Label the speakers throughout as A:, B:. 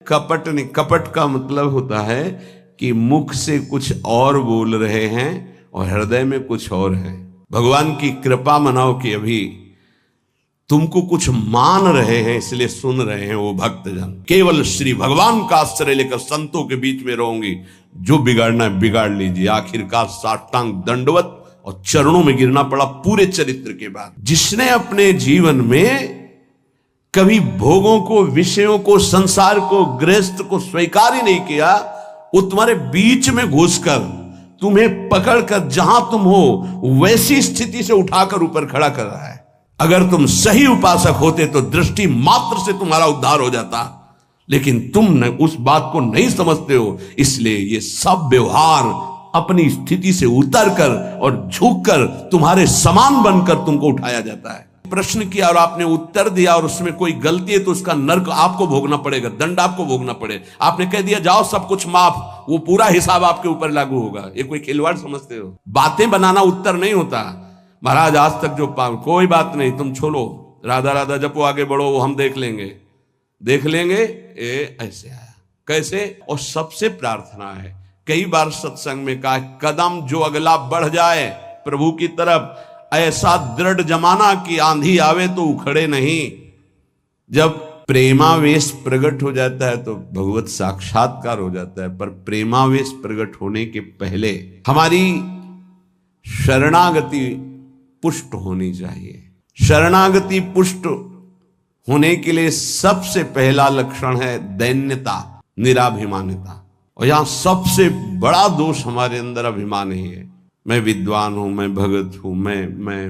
A: कपट नहीं, कपट का मतलब होता है कि मुख से कुछ और बोल रहे हैं और हृदय में कुछ और है। भगवान की कृपा मनाओ कि अभी तुमको कुछ मान रहे हैं इसलिए सुन रहे हैं वो भक्तजन। केवल श्री भगवान का आश्रय लेकर संतों के बीच में रहूंगी, जो बिगाड़ना है बिगाड़ लीजिए। आखिरकार साष्टांग दंडवत और चरणों में गिरना पड़ा पूरे चरित्र के बाद। जिसने अपने जीवन में कभी भोगों को, विषयों को, संसार को, गृहस्थ को स्वीकार ही नहीं किया, वो तुम्हारे बीच में घुसकर तुम्हें पकड़कर जहां तुम हो वैसी स्थिति से उठाकर ऊपर खड़ा कर रहा है। अगर तुम सही उपासक होते तो दृष्टि मात्र से तुम्हारा उद्धार हो जाता, लेकिन तुम उस बात को नहीं समझते हो, इसलिए ये सब व्यवहार अपनी स्थिति से उतरकर और झुककर तुम्हारे समान बनकर तुमको उठाया जाता है। प्रश्न किया और आपने उत्तर दिया और उसमें कोई गलती है तो उसका नर्क आपको भोगना पड़ेगा, दंड आपको भोगना पड़े। आपने कह दिया जाओ सब कुछ माफ, वो पूरा हिसाब आपके ऊपर लागू होगा। ये कोई खिलवाड़ समझते हो? बातें बनाना उत्तर नहीं होता। महाराज आज तक जो कोई बात नहीं, तुम छोड़ो, राधा राधा जपो, आगे बढ़ो, वो हम देख लेंगे, देख लेंगे। ये ऐसे आया कैसे? और सबसे प्रार्थना है, कई बार सत्संग में कहा, कदम जो अगला बढ़ जाए प्रभु की तरफ, ऐसा दृढ़ जमाना कि आंधी आवे तो उखड़े नहीं। जब प्रेमावेश प्रकट हो जाता है तो भगवत साक्षात्कार हो जाता है, पर प्रेमावेश प्रकट होने के पहले हमारी शरणागति पुष्ट होनी चाहिए। शरणागति पुष्ट होने के लिए सबसे पहला लक्षण है दैन्यता, निराभिमानिता। और यहां सबसे बड़ा दोष हमारे अंदर अभिमान ही है। मैं विद्वान हूं, मैं भगत हूं, मैं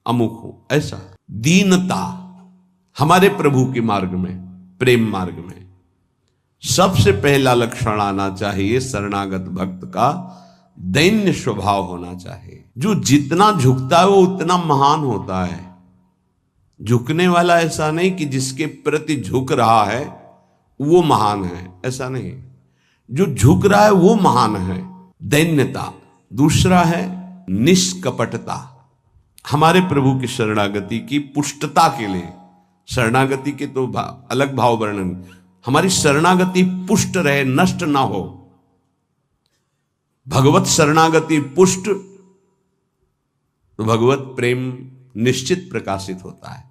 A: अमुक हूं, ऐसा दीनता हमारे प्रभु के मार्ग में, प्रेम मार्ग में सबसे पहला लक्षण आना चाहिए। शरणागत भक्त का दैन्य स्वभाव होना चाहिए। जो जितना झुकता है वो उतना महान होता है। झुकने वाला ऐसा नहीं कि जिसके प्रति झुक रहा है वो महान है, ऐसा नहीं। जो झुक रहा है वो महान है, दैन्यता। दूसरा है निष्कपटता। हमारे प्रभु की शरणागति की पुष्टता के लिए, शरणागति के तो अलग भाव वर्णन, हमारी शरणागति पुष्ट रहे, नष्ट ना हो। भगवत शरणागति पुष्ट तो भगवत प्रेम निश्चित प्रकाशित होता है।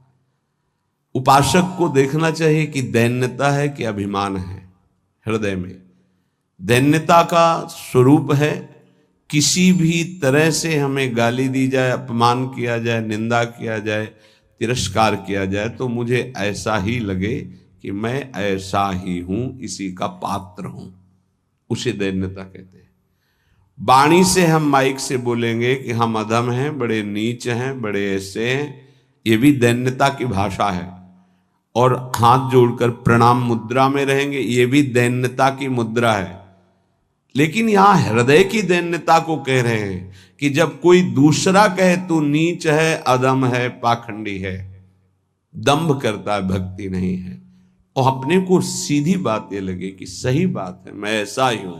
A: उपासक को देखना चाहिए कि दैन्यता है कि अभिमान है हृदय में। दैन्यता का स्वरूप है किसी भी तरह से हमें गाली दी जाए, अपमान किया जाए, निंदा किया जाए, तिरस्कार किया जाए तो मुझे ऐसा ही लगे कि मैं ऐसा ही हूं, इसी का पात्र हूं। उसे दैन्यता कहते हैं। वाणी से हम माइक से बोलेंगे कि हम अधम हैं, बड़े नीच हैं, बड़े ऐसे हैं, ये भी दैन्यता की भाषा है। और हाथ जोड़कर प्रणाम मुद्रा में रहेंगे, ये भी दैन्यता की मुद्रा है। लेकिन यहां हृदय की दैन्यता को कह रहे हैं कि जब कोई दूसरा कहे तू नीच है, अधम है, पाखंडी है, दंभ करता है, भक्ति नहीं है, और अपने को सीधी बात ये लगे कि सही बात है, मैं ऐसा ही हूं,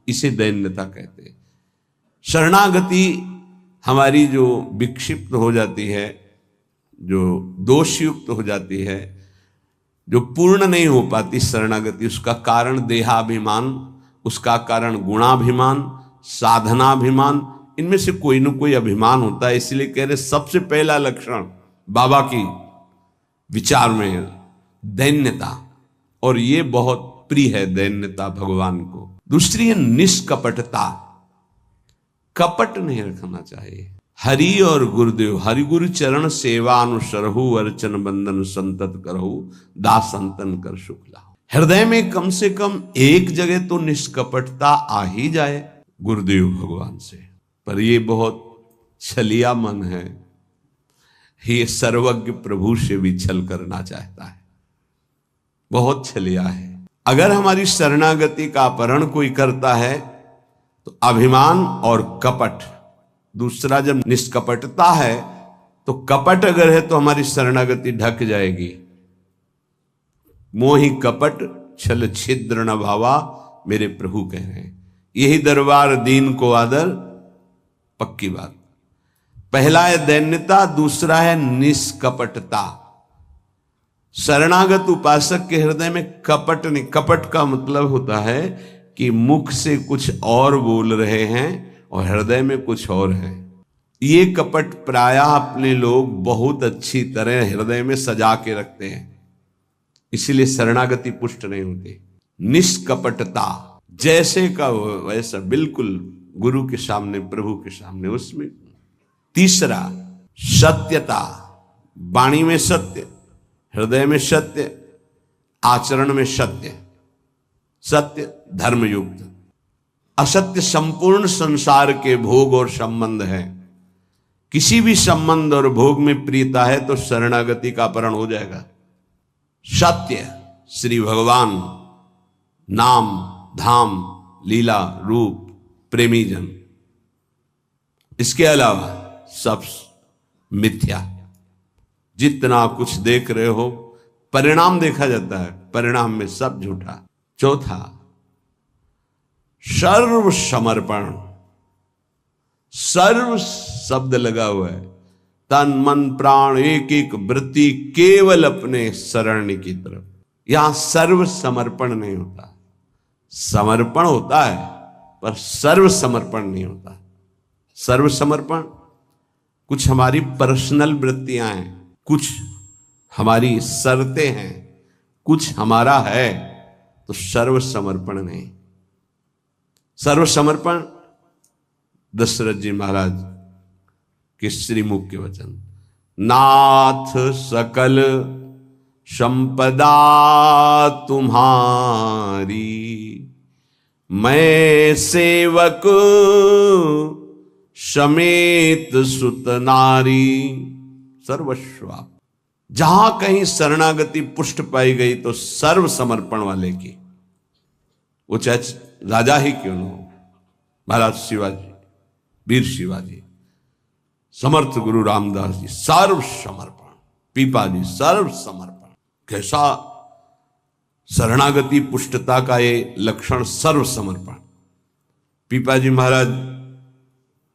A: इसे दैन्यता कहते हैं। शरणागति हमारी जो विक्षिप्त हो जाती है, जो दोषयुक्त हो जाती है, जो पूर्ण नहीं हो पाती शरणागति, उसका कारण देहाभिमान, उसका कारण गुणाभिमान, साधनाभिमान, इनमें से कोई न कोई अभिमान होता है। इसलिए कह रहे सबसे पहला लक्षण बाबा की विचार में दैन्यता, और ये बहुत प्रिय है दैन्यता भगवान को। दूसरी है निष्कपटता। कपट नहीं रखना चाहिए। हरि और गुरुदेव, हरि गुरु चरण सेवा अनुसरहु, अर्चन बंदन संतत करहु, दास संतन कर शुक्ला। हृदय में कम से कम एक जगह तो निष्कपटता आ ही जाए गुरुदेव भगवान से। पर ये बहुत छलिया मन है, ये सर्वज्ञ प्रभु से भी छल करना चाहता है, बहुत छलिया है। अगर हमारी शरणागति का अपहरण कोई करता है तो अभिमान और कपट। दूसरा जब निष्कपटता है तो कपट अगर है तो हमारी शरणागति ढक जाएगी। मोहि कपट छल छिद्र न भावा, मेरे प्रभु कह रहे हैं। यही दरबार दीन को आदर, पक्की बात। पहला है दैन्यता, दूसरा है निष्कपटता। शरणागत उपासक के हृदय में कपट नहीं। कपट का मतलब होता है कि मुख से कुछ और बोल रहे हैं और हृदय में कुछ और है। ये कपट प्रायः अपने लोग बहुत अच्छी तरह हृदय में सजा के रखते हैं, इसीलिए शरणागति पुष्ट नहीं होती। निष्कपटता, जैसे का वैसा, बिल्कुल गुरु के सामने, प्रभु के सामने, उसमें। तीसरा, सत्यता, वाणी में सत्य, हृदय में सत्य, आचरण में सत्य, सत्य धर्मयुक्त। असत्य संपूर्ण संसार के भोग और संबंध है। किसी भी संबंध और भोग में प्रियता है तो शरणागति का अपहरण हो जाएगा। सत्य श्री भगवान, नाम, धाम, लीला, रूप, प्रेमी जन, इसके अलावा सब मिथ्या। जितना कुछ देख रहे हो परिणाम देखा जाता है, परिणाम में सब झूठा। चौथा, सर्व समर्पण। सर्व शब्द लगा हुआ है, तन मन प्राण एक एक वृत्ति केवल अपने शरण की तरफ। यहां सर्व समर्पण नहीं होता, समर्पण होता है पर सर्व समर्पण नहीं होता। सर्व समर्पण कुछ हमारी पर्सनल वृत्तियां हैं, कुछ हमारी शर्तें हैं, कुछ हमारा है, तो सर्व समर्पण नहीं। सर्व समर्पण दशरथ जी महाराज के श्रीमुख के वचन, नाथ सकल संपदा तुम्हारी, मैं सेवक समेत सुत नारी। सर्वस्व। जहां कहीं शरणागति पुष्ट पाई गई तो सर्व समर्पण वाले की, वो चाहे राजा ही क्यों न हो, महाराज शिवाजी, वीर शिवाजी, समर्थ गुरु रामदास जी, सर्व समर्पण। पीपा जी, सर्व समर्पण। कैसा शरणागति पुष्टता का ये लक्षण, सर्व समर्पण। पीपा जी महाराज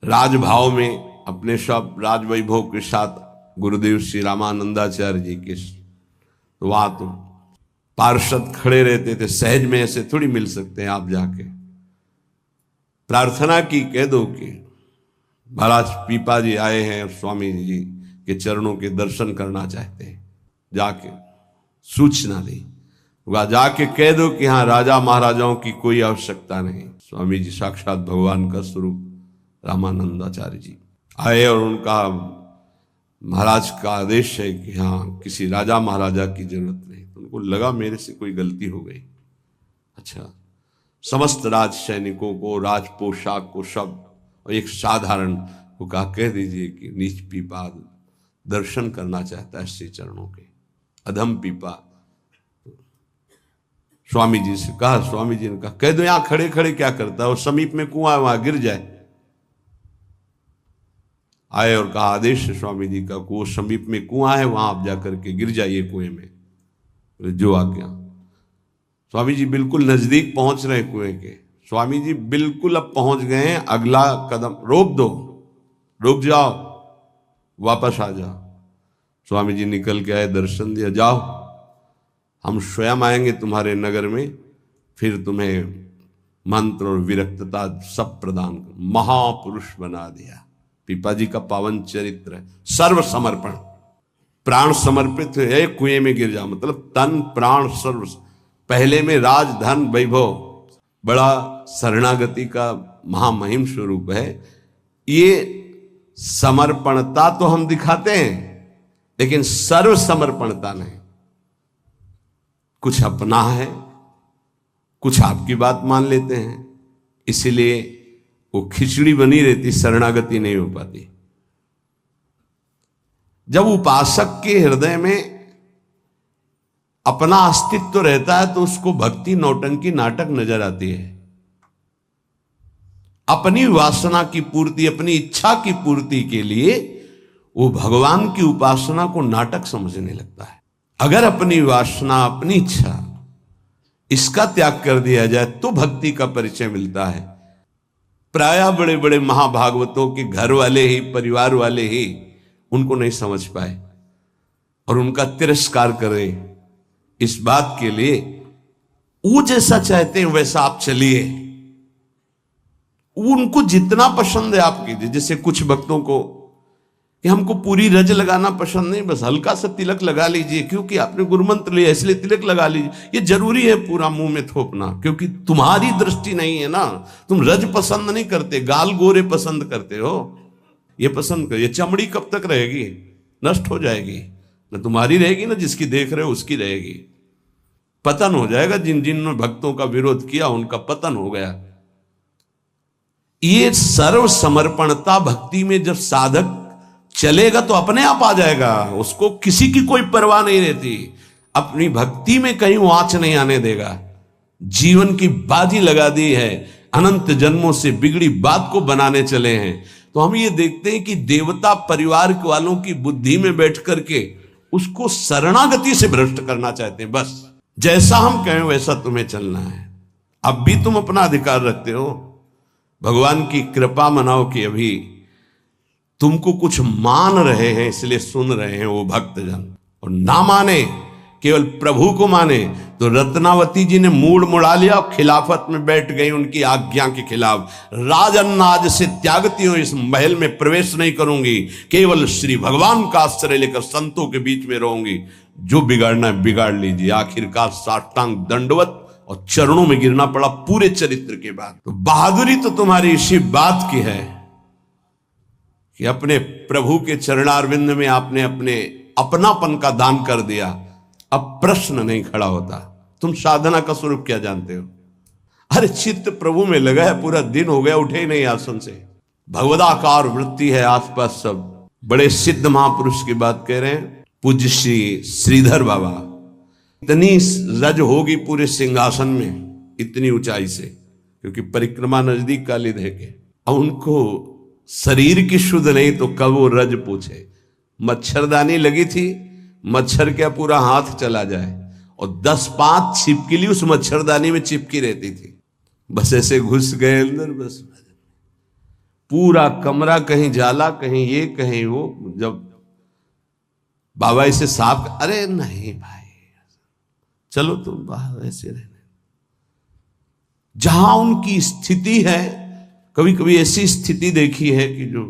A: राजभाव में अपने सब राज वैभव के साथ गुरुदेव श्री रामानंदाचार्य जी के, तो वहां तो पार्षद खड़े रहते थे, सहज में ऐसे थोड़ी मिल सकते हैं। आप जाके प्रार्थना की, कह दो कि महाराज पीपा जी आए हैं और स्वामी जी के चरणों के दर्शन करना चाहते हैं, जाके सूचना दी। वह जाके कह दो कि हाँ, राजा महाराजाओं की कोई आवश्यकता नहीं। स्वामी जी साक्षात भगवान का स्वरूप रामानंदाचार्य जी आए और उनका महाराज का आदेश है कि हाँ, किसी राजा महाराजा की जरूरत नहीं। तो उनको लगा मेरे से कोई गलती हो गई। अच्छा, समस्त राज सैनिकों को, राज पोशाक को, सब, और एक साधारण को कहा, कह दीजिए कि नीच पीपा दर्शन करना चाहता है श्री चरणों के। अधम पीपा स्वामी जी से कहा, स्वामी जी ने कहा, कह दो यहां खड़े खड़े क्या करता है, और समीप में कुआं है, वहां गिर जाए। आए और कहा, आदेश है स्वामी जी का, वो समीप में कुआं है, वहां आप जाकर के गिर जाइए कुएं में। जो आज्ञा। स्वामी जी बिल्कुल नजदीक पहुंच रहे कुएं के। स्वामी जी बिल्कुल अब पहुंच गए हैं, अगला कदम, रोक दो, रुक जाओ, वापस आ जाओ। स्वामी जी निकल के आए, दर्शन दिया, जाओ, हम स्वयं आएंगे तुम्हारे नगर में, फिर तुम्हें मंत्र और विरक्तता सब प्रदान कर। महापुरुष बना दिया। पीपा जी का पावन चरित्र है। सर्व समर्पण, प्राण समर्पित है, कुएं में गिर जा, मतलब तन प्राण सर्व। पहले में राज धन वैभव, बड़ा शरणागति का महामहिम स्वरूप है। ये समर्पणता तो हम दिखाते हैं, लेकिन सर्व समर्पणता नहीं। कुछ अपना है, कुछ आपकी बात मान लेते हैं, इसीलिए वो खिचड़ी बनी रहती, शरणागति नहीं हो पाती। जब उपासक के हृदय में अपना अस्तित्व रहता है तो उसको भक्ति नौटंकी नाटक नजर आती है। अपनी वासना की पूर्ति, अपनी इच्छा की पूर्ति के लिए वो भगवान की उपासना को नाटक समझने लगता है। अगर अपनी वासना, अपनी इच्छा, इसका त्याग कर दिया जाए तो भक्ति का परिचय मिलता है। प्रायः बड़े बड़े महाभागवतों के घर वाले ही, परिवार वाले ही उनको नहीं समझ पाए। और उनका तिरस्कार करें, इस बात के लिए वो जैसा चाहते हैं वैसा आप चलिए, उनको जितना पसंद है आप कीजिए। जैसे कुछ भक्तों को कि हमको पूरी रज लगाना पसंद नहीं, बस हल्का सा तिलक लगा लीजिए, क्योंकि आपने गुरुमंत्र लिया इसलिए तिलक लगा लीजिए। ये जरूरी है पूरा मुंह में थोपना, क्योंकि तुम्हारी दृष्टि नहीं है ना, तुम रज पसंद नहीं करते, गाल गोरे पसंद करते हो। ये पसंद कर, ये चमड़ी कब तक रहेगी, नष्ट हो जाएगी, ना तुम्हारी रहेगी ना जिसकी देख रहे हो उसकी रहेगी, पतन हो जाएगा। जिन जिन भक्तों का विरोध किया उनका पतन हो गया। ये सर्व समर्पणता भक्ति में जब साधक चलेगा तो अपने आप आ जाएगा, उसको किसी की कोई परवाह नहीं रहती, अपनी भक्ति में कहीं वो आंच नहीं आने देगा। जीवन की बाजी लगा दी है, अनंत जन्मों से बिगड़ी बात को बनाने चले हैं। तो हम ये देखते हैं कि देवता परिवार वालों की बुद्धि में बैठ करके उसको शरणागति से भ्रष्ट करना चाहते हैं। बस जैसा हम कहें वैसा तुम्हें चलना है। अब भी तुम अपना अधिकार रखते हो, भगवान की कृपा मनाओ कि अभी तुमको कुछ मान रहे हैं इसलिए सुन रहे हैं वो भक्तजन, और ना माने केवल प्रभु को माने तो रत्नावती जी ने मूड मुड़ा लिया और खिलाफत में बैठ गई उनकी आज्ञा के खिलाफ। राजन आज से त्यागती हूं, इस महल में प्रवेश नहीं करूंगी, केवल श्री भगवान का आश्रय लेकर संतों के बीच में रहूंगी। जो बिगाड़ना है बिगाड़ लीजिए। आखिरकार साष्टांग दंडवत और चरणों में गिरना पड़ा पूरे चरित्र के बाद। तो बहादुरी तो तुम्हारी इसी बात की है कि अपने प्रभु के चरणारविंद में आपने अपने अपनापन का दान कर दिया। अब प्रश्न नहीं खड़ा होता, तुम साधना का स्वरूप क्या जानते हो? अरे चित्त प्रभु में लगा है, पूरा दिन हो गया उठे ही नहीं आसन से, भगवदाकार वृत्ति है आसपास सब। बड़े सिद्ध महापुरुष की बात कह रहे हैं, पूज्य श्री श्रीधर बाबा। इतनी रज होगी पूरे सिंहासन में, इतनी ऊंचाई से, क्योंकि परिक्रमा नजदीक का लिध है के। अब उनको शरीर की शुद्ध नहीं तो कब वो रज पूछे। मच्छरदानी लगी थी, मच्छर क्या पूरा हाथ चला जाए, और 10-5 छिपकली उस मच्छरदानी में चिपकी रहती थी। बस ऐसे घुस गए अंदर, बस पूरा कमरा कहीं जाला कहीं ये कहीं वो। जब बाबा इसे साफ, अरे नहीं भाई चलो तुम बाहर ऐसे रहने। जहां उनकी स्थिति है, कभी कभी ऐसी स्थिति देखी है कि जो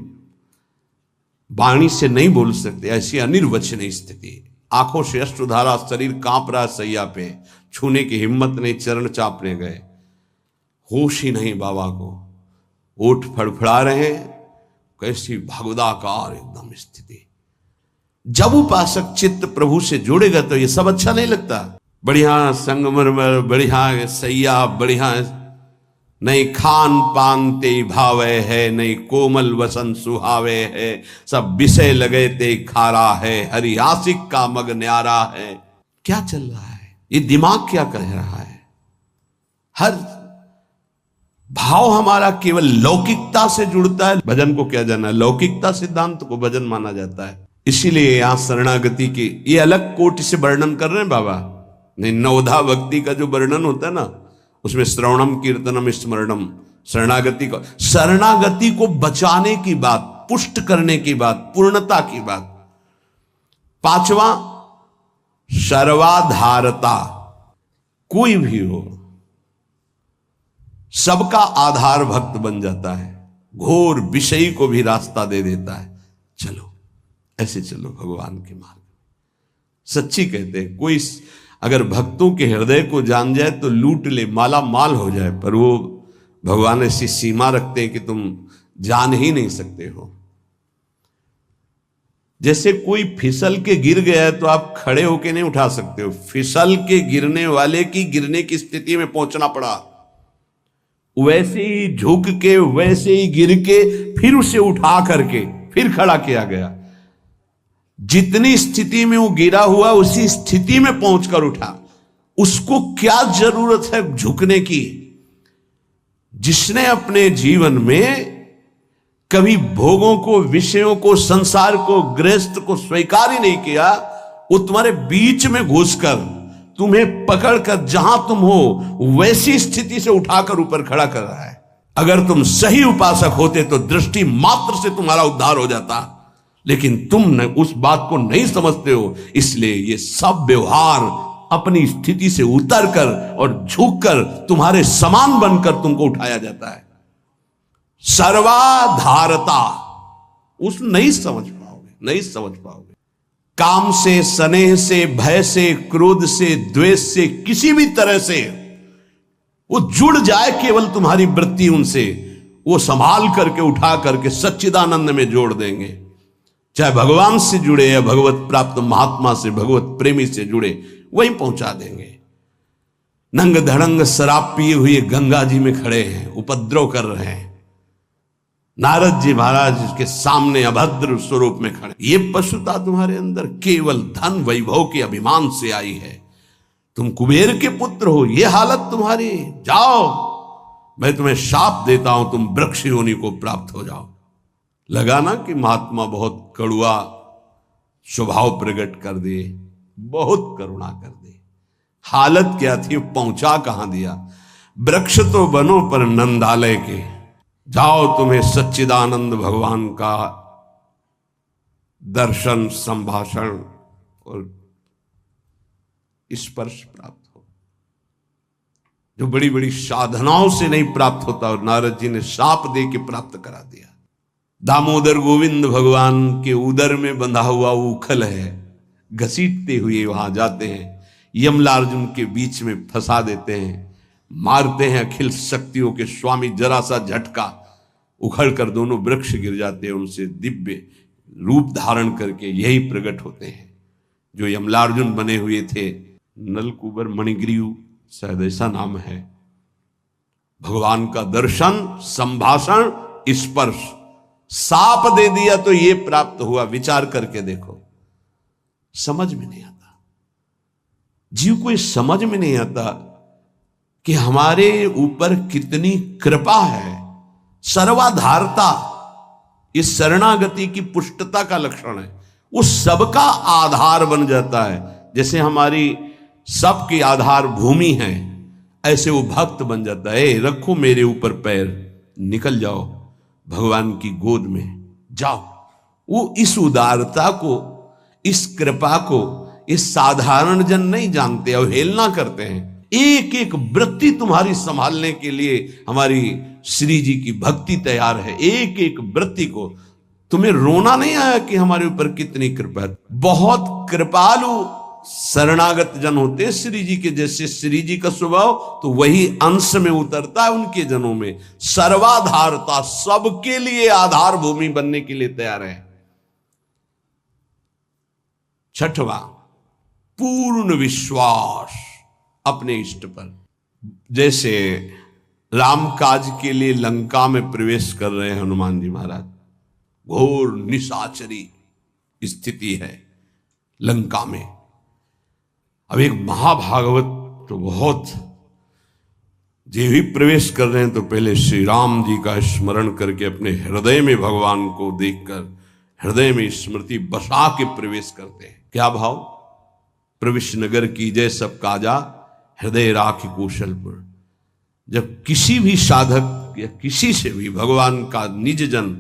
A: वाणी से नहीं बोल सकते, ऐसी अनिर्वचनीय स्थिति। आंखों से अश्रुधारा, शरीर कांप रहा सैया पे, छूने की हिम्मत नहीं, चरण चापने गए, होश ही नहीं बाबा को, ओठ फड़फड़ा रहे, कैसी भगवदाकार एकदम स्थिति। जब उपासक चित्त प्रभु से जुड़ेगा तो ये सब अच्छा नहीं लगता। बढ़िया संगमरमर, बढ़िया सैया, बढ़िया नहीं खान पान ते भावे है, नहीं कोमल वसन सुहावे है, सब विषय लगे ते खारा है, हरि आशिक का मग न्यारा है। क्या चल रहा है, ये दिमाग क्या कह रहा है? हर भाव हमारा केवल लौकिकता से जुड़ता है। भजन को क्या जाना है, लौकिकता सिद्धांत को भजन माना जाता है। इसीलिए यहां शरणागति की ये अलग कोटि से वर्णन कर रहे हैं बाबा। नहीं, नवधा भक्ति का जो वर्णन होता है ना, उसमें श्रवणम कीर्तनम स्मरणम, शरणागति को बचाने की बात, पुष्ट करने की बात, पूर्णता की बात। 5वां सर्वाधारता। कोई भी हो सबका आधार भक्त बन जाता है, घोर विषयी को भी रास्ता दे देता है। चलो ऐसे चलो भगवान के मार्ग। सच्ची कहते हैं, कोई अगर भक्तों के हृदय को जान जाए तो लूट ले, माला माल हो जाए, पर वो भगवान ऐसी सीमा रखते हैं कि तुम जान ही नहीं सकते हो। जैसे कोई फिसल के गिर गया है तो आप खड़े होके नहीं उठा सकते हो, फिसल के गिरने वाले की गिरने की स्थिति में पहुंचना पड़ा। वैसे ही झुक के, वैसे ही गिर के, फिर उसे उठा करके फिर खड़ा किया गया। जितनी स्थिति में वो गिरा हुआ उसी स्थिति में पहुंचकर उठा। उसको क्या जरूरत है झुकने की? जिसने अपने जीवन में कभी भोगों को, विषयों को, संसार को, गृहस्थ को स्वीकार ही नहीं किया, वो तुम्हारे बीच में घुसकर तुम्हें पकड़कर जहां तुम हो वैसी स्थिति से उठाकर ऊपर खड़ा कर रहा है। अगर तुम सही उपासक होते तो दृष्टि मात्र से तुम्हारा उद्धार हो जाता, लेकिन तुम न उस बात को नहीं समझते हो, इसलिए ये सब व्यवहार अपनी स्थिति से उतर कर और झुक कर तुम्हारे समान बनकर तुमको उठाया जाता है। सर्वाधारता उस नहीं समझ पाओगे, नहीं समझ पाओगे। काम से, स्नेह से, भय से, क्रोध से, द्वेष से, किसी भी तरह से वो जुड़ जाए केवल तुम्हारी वृत्ति उनसे, वो संभाल करके उठा करके सच्चिदानंद में जोड़ देंगे। चाहे भगवान से जुड़े या भगवत प्राप्त महात्मा से, भगवत प्रेमी से जुड़े, वहीं पहुंचा देंगे। नंग धड़ंग शराब पिए हुए गंगा जी में खड़े हैं, उपद्रव कर रहे हैं, नारद जी महाराज के सामने अभद्र स्वरूप में खड़े। ये पशुता तुम्हारे अंदर केवल धन वैभव के अभिमान से आई है। तुम कुबेर के पुत्र हो, ये हालत तुम्हारी। जाओ, मैं तुम्हें शाप देता हूं, तुम वृक्ष योनि को प्राप्त हो जाओ। लगा ना कि महात्मा बहुत कड़ुआ स्वभाव प्रकट कर दे, बहुत करुणा कर दे। हालत क्या थी, पहुंचा कहां दिया। वृक्ष तो बनो पर नंदालय के, जाओ तुम्हें सच्चिदानंद भगवान का दर्शन, संभाषण और स्पर्श प्राप्त हो, जो बड़ी बड़ी साधनाओं से नहीं प्राप्त होता। और नारद जी ने शाप दे के प्राप्त करा दिया। दामोदर गोविंद भगवान के उदर में बंधा हुआ उखल है, घसीटते हुए वहां जाते हैं, यमलार्जुन के बीच में फंसा देते हैं, मारते हैं अखिल शक्तियों के स्वामी। जरा सा झटका, उखड़ कर दोनों वृक्ष गिर जाते हैं, उनसे दिव्य रूप धारण करके यही प्रकट होते हैं जो यमलार्जुन बने हुए थे। नलकुबर मणिग्रीव शायद ऐसा नाम है। भगवान का दर्शन, संभाषण, स्पर्श, साप दे दिया तो ये प्राप्त हुआ। विचार करके देखो, समझ में नहीं आता, जीव को समझ में नहीं आता कि हमारे ऊपर कितनी कृपा है। सर्वाधारता इस शरणागति की पुष्टता का लक्षण है। वो सबका आधार बन जाता है। जैसे हमारी सबकी आधार भूमि है, ऐसे वो भक्त बन जाता है। रखो मेरे ऊपर पैर, निकल जाओ भगवान की गोद में जाओ। वो इस उदारता को, इस कृपा को इस साधारण जन नहीं जानते, अवहेलना करते हैं। एक एक वृत्ति तुम्हारी संभालने के लिए हमारी श्री जी की भक्ति तैयार है। एक एक वृत्ति को तुम्हें रोना नहीं आया कि हमारे ऊपर कितनी कृपा है। बहुत कृपालु शरणागत जन होते श्री जी के। जैसे श्री जी का स्वभाव तो वही अंश में उतरता है उनके जनों में। सर्वाधारता, सबके लिए आधार भूमि बनने के लिए तैयार है। छठवां, पूर्ण विश्वास अपने इष्ट पर। जैसे राम काज के लिए लंका में प्रवेश कर रहे हैं हनुमान जी महाराज, घोर निशाचरी स्थिति है लंका में। अब एक महाभागवत तो बहुत, जो भी प्रवेश कर रहे हैं तो पहले श्री राम जी का स्मरण करके अपने हृदय में भगवान को देखकर हृदय में स्मृति बसा के प्रवेश करते हैं। क्या भाव? प्रविश नगर की जय सब काजा, हृदय राखी कौशलपुर। जब किसी भी साधक या किसी से भी भगवान का निज जन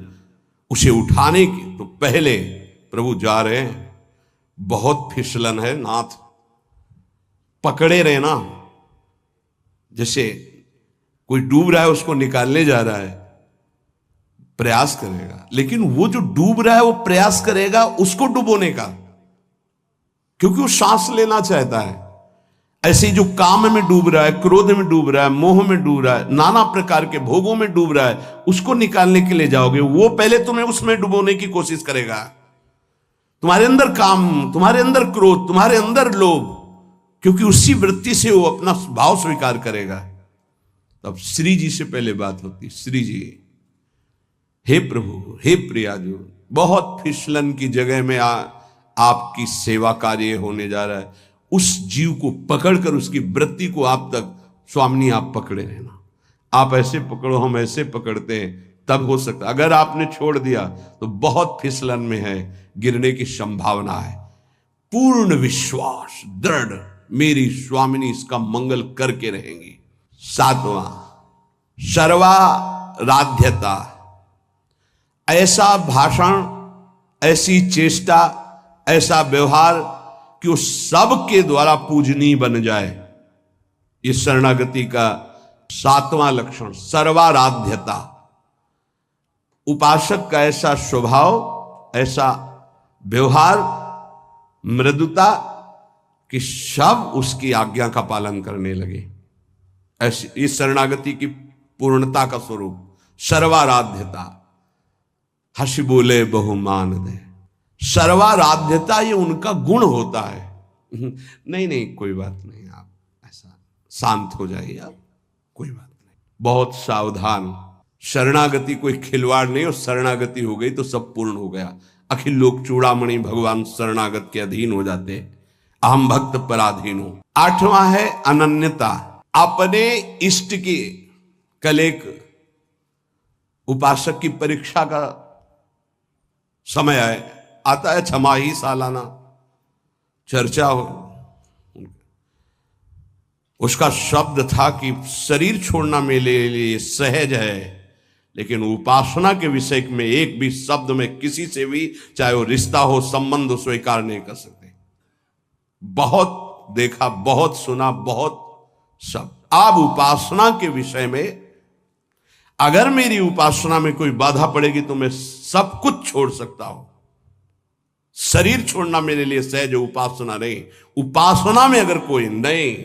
A: उसे उठाने के तो पहले प्रभु जा रहे हैं, बहुत फिसलन है नाथ, पकड़े रहे ना। जैसे कोई डूब रहा है उसको निकालने जा रहा है, प्रयास करेगा, लेकिन वो जो डूब रहा है वो प्रयास करेगा उसको डुबोने का, क्योंकि वो सांस लेना चाहता है। ऐसे जो काम में डूब रहा है, क्रोध में डूब रहा है, मोह में डूब रहा है, नाना प्रकार के भोगों में डूब रहा है, उसको निकालने के लिए जाओगे, वो पहले तुम्हें उसमें डुबोने की कोशिश करेगा। तुम्हारे अंदर काम, तुम्हारे अंदर क्रोध, तुम्हारे अंदर लोभ, क्योंकि उसी वृत्ति से वो अपना भाव स्वीकार करेगा। तब श्री जी से पहले बात होती, श्री जी, हे प्रभु, हे प्रियाजू, बहुत फिसलन की जगह में आपकी सेवा कार्य होने जा रहा है। उस जीव को पकड़कर उसकी वृत्ति को आप तक, स्वामी आप पकड़े रहना। आप ऐसे पकड़ो, हम ऐसे पकड़ते हैं, तब हो सकता। अगर आपने छोड़ दिया तो बहुत फिसलन में है, गिरने की संभावना है। पूर्ण विश्वास, दृढ़, मेरी स्वामिनी इसका मंगल करके रहेंगी। सातवां, सर्वाराध्यता। ऐसा भाषण, ऐसी चेष्टा, ऐसा व्यवहार कि वो सबके द्वारा पूजनीय बन जाए। इस शरणागति का 7वां लक्षण सर्वाराध्यता। उपासक का ऐसा स्वभाव, ऐसा व्यवहार, मृदुता कि सब उसकी आज्ञा का पालन करने लगे। ऐसी इस शरणागति की पूर्णता का स्वरूप सर्वाराध्यता। हंसी बोले बहुमान दे। सर्वाराध्यता ये उनका गुण होता है। नहीं नहीं कोई बात नहीं, आप ऐसा शांत हो जाइए, आप कोई बात नहीं, बहुत सावधान। शरणागति कोई खिलवाड़ नहीं, और शरणागति हो गई तो सब पूर्ण हो गया। अखिल लोक चूड़ामणि भगवान शरणागत के अधीन हो जाते। अहम भक्त पराधीन हूं। 8वां है अनन्यता। अपने इष्ट की, कल एक उपासक की परीक्षा का समय आता है, छमाही सालाना चर्चा हो। उसका शब्द था कि शरीर छोड़ना मेरे लिए सहज है, लेकिन उपासना के विषय में एक भी शब्द में किसी से भी, चाहे वो रिश्ता हो, संबंध हो, स्वीकार नहीं कर सकते। बहुत देखा, बहुत सुना, बहुत सब। अब उपासना के विषय में अगर मेरी उपासना में कोई बाधा पड़ेगी तो मैं सब कुछ छोड़ सकता हूं। शरीर छोड़ना मेरे लिए सहज, उपासना नहीं। उपासना में अगर कोई नहीं,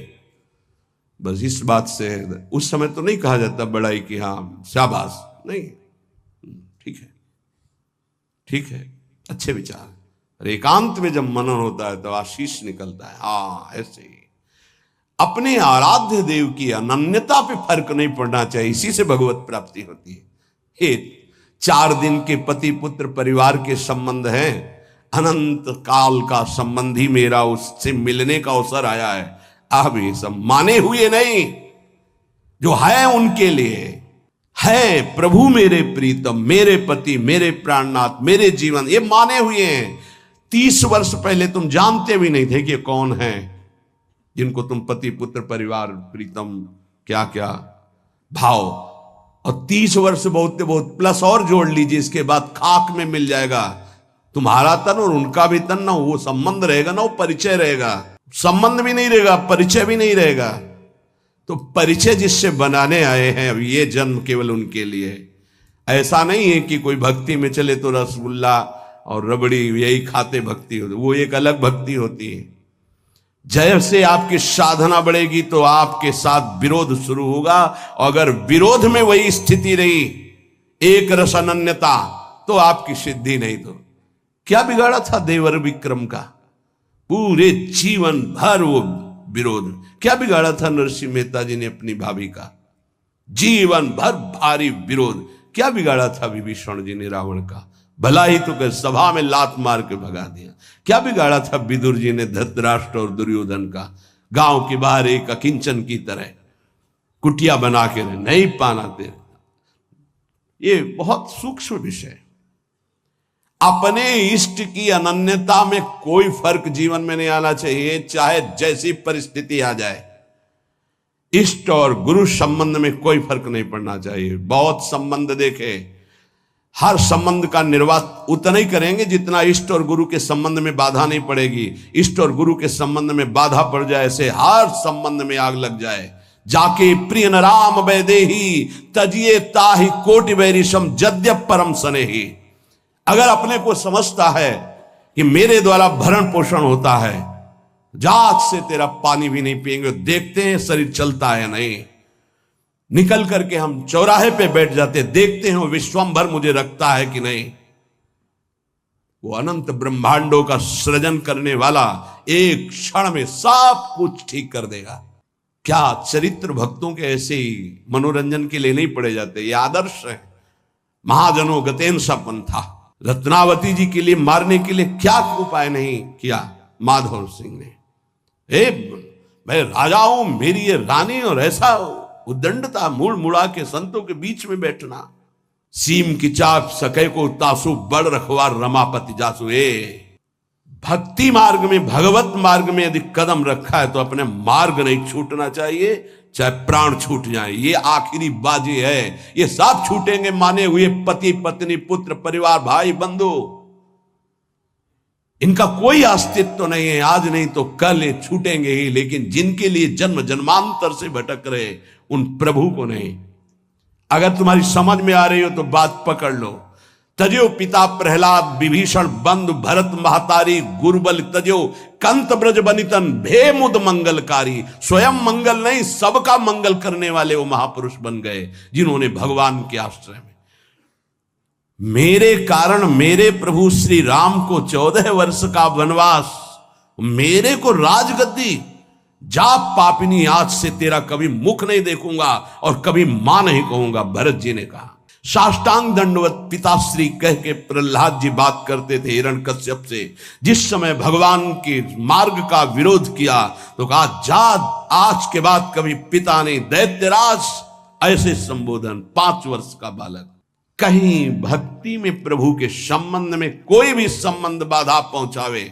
A: बस इस बात से उस समय तो नहीं कहा जाता बड़ाई कि हाँ शाबाश, नहीं, ठीक है, ठीक है, अच्छे विचार। अरे एकांत में जब मनन होता है तो आशीष निकलता है। हाँ ऐसे ही अपने आराध्य देव की अनन्यता पे फर्क नहीं पड़ना चाहिए, इसी से भगवत प्राप्ति होती है। हे 4 दिन के पति पुत्र परिवार के संबंध हैं, अनंत काल का संबंधी मेरा उससे मिलने का अवसर आया है। अब ये सब माने हुए नहीं, जो है उनके लिए है। प्रभु मेरे प्रीतम, मेरे पति, मेरे प्राणनाथ, मेरे जीवन, ये माने हुए हैं। 30 वर्ष पहले तुम जानते भी नहीं थे कि कौन है जिनको तुम पति पुत्र परिवार प्रीतम क्या क्या भाव, और 30 वर्ष बहुत बहुत प्लस और जोड़ लीजिए, इसके बाद खाक में मिल जाएगा तुम्हारा तन और उनका भी तन। ना वो संबंध रहेगा, ना वो परिचय रहेगा। संबंध भी नहीं रहेगा, परिचय भी नहीं रहेगा। तो परिचय जिससे बनाने आए हैं, अब ये जन्म केवल उनके लिए। ऐसा नहीं है कि कोई भक्ति में चले तो रसगुल्ला और रबड़ी यही खाते भक्ति होती, वो एक अलग भक्ति होती है। जैसे आपकी साधना बढ़ेगी तो आपके साथ विरोध शुरू होगा, और अगर विरोध में वही स्थिति रही, एक रस अनन्यता, तो आपकी सिद्धि नहीं। तो क्या बिगाड़ा था देवर विक्रम का? पूरे जीवन भर वो विरोध। क्या बिगाड़ा था नरसिंह मेहता जी ने अपनी भाभी का? जीवन भर भारी विरोध। क्या बिगाड़ा था विभीषण जी ने रावण का? भला ही तो कर सभा में लात मार के भगा दिया। क्या बिगाड़ा था विदुर जी ने धृतराष्ट्र और दुर्योधन का? गांव के बाहर एक अकिंचन की तरह कुटिया बना के नहीं पाना दे। ये बहुत सूक्ष्म विषय। अपने इष्ट की अनन्यता में कोई फर्क जीवन में नहीं आना चाहिए, चाहे जैसी परिस्थिति आ जाए। इष्ट और गुरु संबंध में कोई फर्क नहीं पड़ना चाहिए। बहुत संबंध देखे, हर संबंध का निर्वाह उतना ही करेंगे जितना इष्ट और गुरु के संबंध में बाधा नहीं पड़ेगी। इष्ट और गुरु के संबंध में बाधा पड़ जाए से हर संबंध में आग लग जाए। जाके प्रिय न राम वैदेही तजिए ताहि कोटि वैरिशम जद्यप परम सनेही। अगर अपने को समझता है कि मेरे द्वारा भरण पोषण होता है, जात से तेरा पानी भी नहीं पिएंगे, देखते हैं शरीर चलता है नहीं। निकल करके हम चौराहे पे बैठ जाते, देखते हैं वो विश्वंभर मुझे रखता है कि नहीं। वो अनंत ब्रह्मांडों का सृजन करने वाला एक क्षण में सब कुछ ठीक कर देगा। क्या चरित्र भक्तों के ऐसे ही मनोरंजन के लिए नहीं पड़े जाते? ये आदर्श है। महाजनों गतेन सपन था। रत्नावती जी के लिए मारने के लिए क्या उपाय नहीं किया माधव सिंह ने? मैं राजा हूं, मेरी ये रानी, और ऐसा उद्दंडता, मुड़ मुड़ा के संतों के बीच में बैठना। सीम की चाप सके को तासु बड़ रखवार रमापति जासु। भक्ति मार्ग में, भगवत मार्ग में यदि कदम रखा है तो अपने मार्ग नहीं छूटना चाहिए, चाहे प्राण छूट जाए। ये आखिरी बाजी है। ये सब छूटेंगे माने हुए पति पत्नी पुत्र परिवार भाई बंधु, इनका कोई अस्तित्व नहीं है, आज नहीं तो कल ये छूटेंगे ही, लेकिन जिनके लिए जन्म जन्मांतर से भटक रहे उन प्रभु को नहीं। अगर तुम्हारी समझ में आ रही हो तो बात पकड़ लो। तजो पिता प्रहलाद विभीषण बंधु भरत महतारी गुरुबल तजो कंत ब्रज बनितन भे मुद मंगलकारी। स्वयं मंगल नहीं, सबका मंगल करने वाले वो महापुरुष बन गए जिन्होंने भगवान के आश्रय में मेरे कारण मेरे प्रभु श्री राम को 14 वर्ष का वनवास, मेरे को राजगद्दी, जा पापिनी आज से तेरा कभी मुख नहीं देखूंगा और कभी मां नहीं कहूंगा, भरत जी ने कहा। साष्टांग दंडवत पिताश्री कह के प्रहलाद जी बात करते थे हिरण्यकश्यप से। जिस समय भगवान के मार्ग का विरोध किया तो कहा जा आज के बाद कभी पिता ने दैत्यराज, ऐसे संबोधन। 5 वर्ष का बालक। कहीं भक्ति में प्रभु के संबंध में कोई भी संबंध बाधा पहुंचावे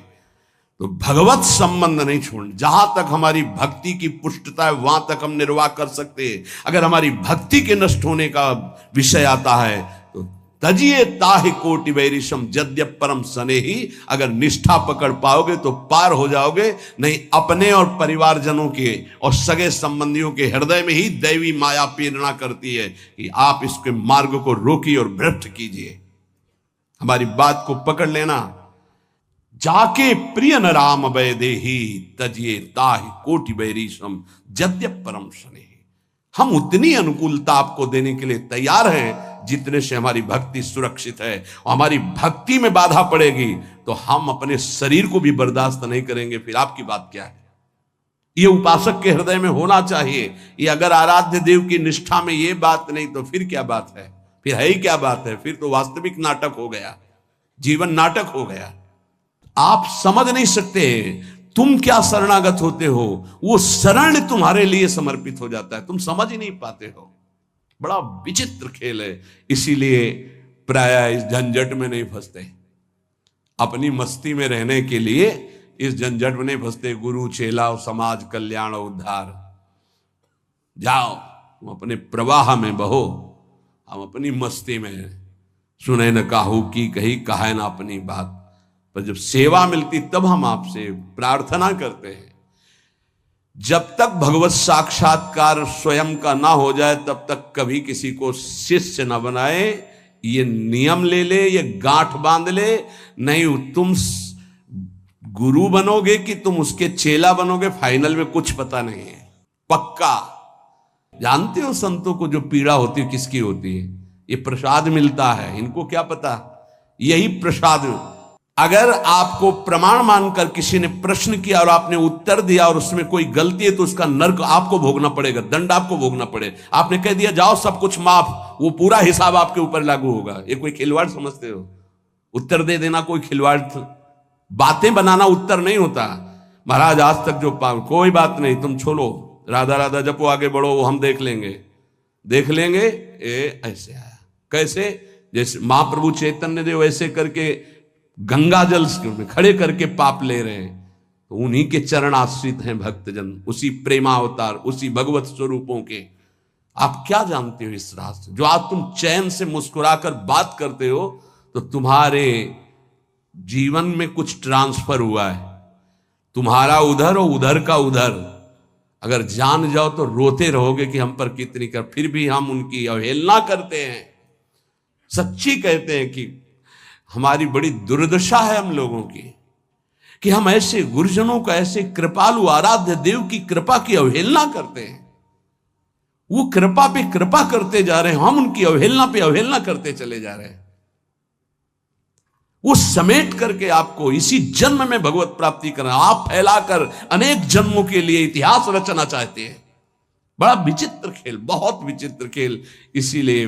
A: तो भगवत संबंध नहीं छोड़। जहां तक हमारी भक्ति की पुष्टता है वहां तक हम निर्वाह कर सकते हैं। अगर हमारी भक्ति के नष्ट होने का विषय आता है तो तजिए ताहि कोटि वैरिशम यद्यप परम स्नेही। अगर निष्ठा पकड़ पाओगे तो पार हो जाओगे, नहीं अपने और परिवारजनों के और सगे संबंधियों के हृदय में ही दैवी माया प्रेरणा करती है कि आप इसके मार्ग को रोकिए और भ्रष्ट कीजिए। हमारी बात को पकड़ लेना। जाके प्रिय न राम वै देही तजिए ताहि कोटि वैरिशम यद्यप परम स्नेही। हम उतनी अनुकूलता आपको देने के लिए तैयार हैं जितने से हमारी भक्ति सुरक्षित है। और हमारी भक्ति में बाधा पड़ेगी तो हम अपने शरीर को भी बर्दाश्त नहीं करेंगे, फिर आपकी बात क्या है? ये उपासक के हृदय में होना चाहिए। ये अगर आराध्य देव की निष्ठा में ये बात नहीं तो फिर क्या बात है? फिर है ही क्या बात है? फिर तो वास्तविक नाटक हो गया, जीवन नाटक हो गया। आप समझ नहीं सकते तुम क्या शरणागत होते हो, वो शरण तुम्हारे लिए समर्पित हो जाता है, तुम समझ ही नहीं पाते हो। बड़ा विचित्र खेल है। इसीलिए प्राय इस झंझट में नहीं फंसते। अपनी मस्ती में रहने के लिए इस झंझट में नहीं फंसते। गुरु चेला और समाज कल्याण और उद्धार, जाओ तुम अपने प्रवाह में बहो, हम अपनी मस्ती में। सुने न काहू की कही कहे ना अपनी बात। पर जब सेवा मिलती तब हम आपसे प्रार्थना करते हैं। जब तक भगवत साक्षात्कार स्वयं का ना हो जाए तब तक कभी किसी को शिष्य ना बनाए। ये नियम ले ले, ये गांठ बांध ले। नहीं तुम गुरु बनोगे कि तुम उसके चेला बनोगे, फाइनल में कुछ पता नहीं है। पक्का जानते हो संतों को जो पीड़ा होती है किसकी होती है? ये प्रसाद मिलता है, इनको क्या पता। यही प्रसाद, अगर आपको प्रमाण मानकर किसी ने प्रश्न किया और आपने उत्तर दिया और उसमें कोई गलती है तो उसका नर्क आपको भोगना पड़ेगा, दंड आपको भोगना पड़ेगा। आपने कह दिया जाओ सब कुछ माफ, वो पूरा हिसाब आपके ऊपर लागू होगा। ये कोई खिलवाड़ समझते हो? उत्तर दे देना कोई खिलवाड़? बातें बनाना उत्तर नहीं होता। महाराज आज तक जो कोई बात नहीं, तुम छोड़ो, राधा राधा जपो, आगे बढ़ो, वो हम देख लेंगे। ये ऐसे आया कैसे? जैसे महाप्रभु चैतन्य देव ऐसे करके गंगा जल में खड़े करके पाप ले रहे हैं, तो उन्हीं के चरण आश्रित हैं भक्तजन, उसी प्रेमावतार, उसी भगवत स्वरूपों के। आप क्या जानते हो इस राज से? जो आज तुम चैन से मुस्कुराकर बात करते हो तो तुम्हारे जीवन में कुछ ट्रांसफर हुआ है। तुम्हारा उधर और उधर का उधर। अगर जान जाओ तो रोते रहोगे कि हम पर कितनी कर, फिर भी हम उनकी अवहेलना करते हैं। सच्ची कहते हैं कि हमारी बड़ी दुर्दशा है हम लोगों की कि हम ऐसे गुरुजनों का, ऐसे कृपालु आराध्य देव की कृपा की अवहेलना करते हैं। वो कृपा पे कृपा करते जा रहे हैं, हम उनकी अवहेलना पे अवहेलना करते चले जा रहे हैं। वो समेट करके आपको इसी जन्म में भगवत प्राप्ति करना, आप फैलाकर अनेक जन्मों के लिए इतिहास रचना चाहते हैं। बड़ा विचित्र खेल, बहुत विचित्र खेल। इसीलिए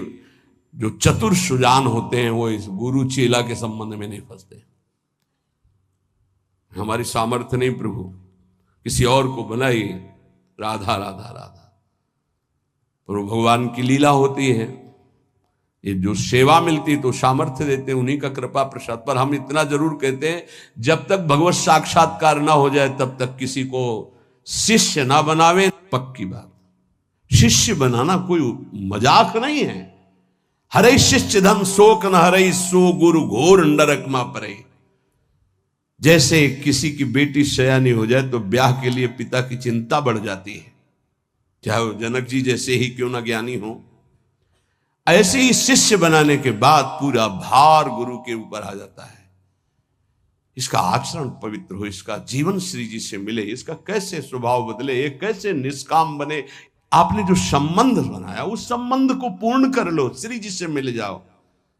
A: जो चतुर सुजान होते हैं वो इस गुरु चेला के संबंध में नहीं फंसते। हमारी सामर्थ्य नहीं प्रभु, किसी और को बनाई, राधा राधा राधा। पर भगवान की लीला होती है। ये जो सेवा मिलती तो सामर्थ्य देते, उन्हीं का कृपा प्रसाद। पर हम इतना जरूर कहते हैं, जब तक भगवत साक्षात्कार ना हो जाए तब तक किसी को शिष्य ना बनावे। पक्की बात, शिष्य बनाना कोई मजाक नहीं है। हरे शिष्य धन शोक न हरे, सो गुरु घोर नरक मा परे। जैसे किसी की बेटी सयानी हो जाए तो ब्याह के लिए पिता की चिंता बढ़ जाती है, चाहे वो जनक जी जैसे ही क्यों ना ज्ञानी हो। ऐसे ही शिष्य बनाने के बाद पूरा भार गुरु के ऊपर आ जाता है। इसका आचरण पवित्र हो, इसका जीवन श्री जी से मिले, इसका कैसे स्वभाव बदले, ये कैसे निष्काम बने। आपने जो संबंध बनाया उस संबंध को पूर्ण कर लो, श्री जी से मिल जाओ।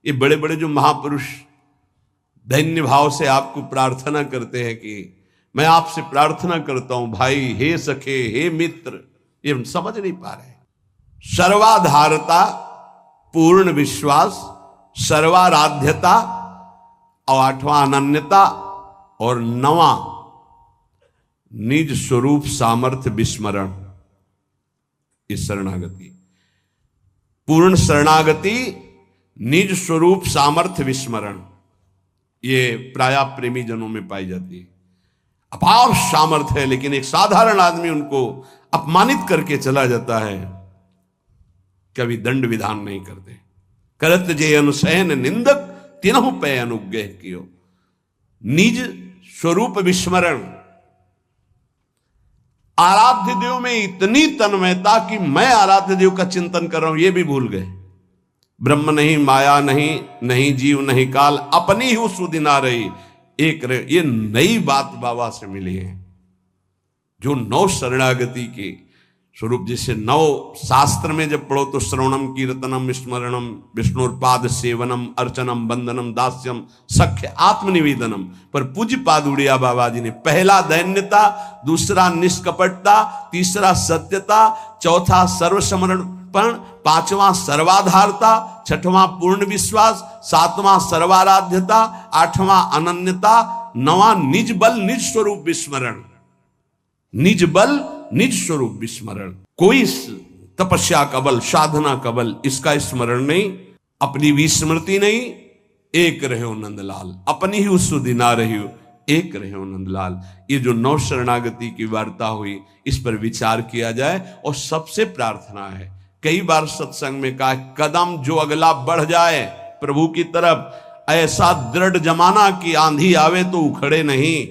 A: ये बड़े बड़े जो महापुरुष दैन्य भाव से आपको प्रार्थना करते हैं कि मैं आपसे प्रार्थना करता हूं भाई, हे सखे, हे मित्र, ये हम समझ नहीं पा रहे। सर्वाधारता, पूर्ण विश्वास, सर्वाराध्यता, और 8वां अनन्यता, और 9वां निज स्वरूप सामर्थ्य विस्मरण। इस शरणागति, पूर्ण शरणागति, निज स्वरूप सामर्थ्य विस्मरण, ये प्राय प्रेमी जनों में पाई जाती है। अपार सामर्थ्य है, लेकिन एक साधारण आदमी उनको अपमानित करके चला जाता है, कभी दंड विधान नहीं करते। करत जे अनुसैन निंदक, तिनहु पे अनुग्रह कियो। निज स्वरूप विस्मरण, आराध्य देव में इतनी तन्मयता कि मैं आराध्य देव का चिंतन कर रहा हूं ये भी भूल गए। ब्रह्म नहीं, माया नहीं, नहीं जीव नहीं काल, अपनी ही सुदिना रही एक रहे। ये नई बात बाबा से मिली है, जो 9 शरणागति के स्वरूप। जैसे 9 शास्त्र में जब पढ़ो तो श्रवणम, कीर्तनम, स्मरणम, विष्णुपाद सेवनम, अर्चनम, वंदनम, दास्यम, सख्य, आत्मनिवेदनम। पर पूज्य पाद उड़िया बाबा जी ने पहला दैन्यता, दूसरा निष्कपटता, तीसरा सत्यता, चौथा सर्वसमर्पण, 5वां सर्वाधारता, 6वां पूर्ण विश्वास, 7वां सर्वाराध्यता, 8वां अनन्यता, 9वां निज बल निज स्वरूप विस्मरण। निज बल निज स्वरूप विस्मरण। कोई तपस्या का बल, साधना का बल, इसका स्मरण नहीं, अपनी विस्मृति नहीं। एक रहे हो नंदलाल, अपनी ही उस दिना रही हो, एक रहे हो नंदलाल। ये जो 9 शरणागति की वार्ता हुई, इस पर विचार किया जाए। और सबसे प्रार्थना है, कई बार सत्संग में कहा, कदम जो अगला बढ़ जाए प्रभु की तरफ, ऐसा दृढ़ जमाना कि आंधी आवे तो उखड़े नहीं।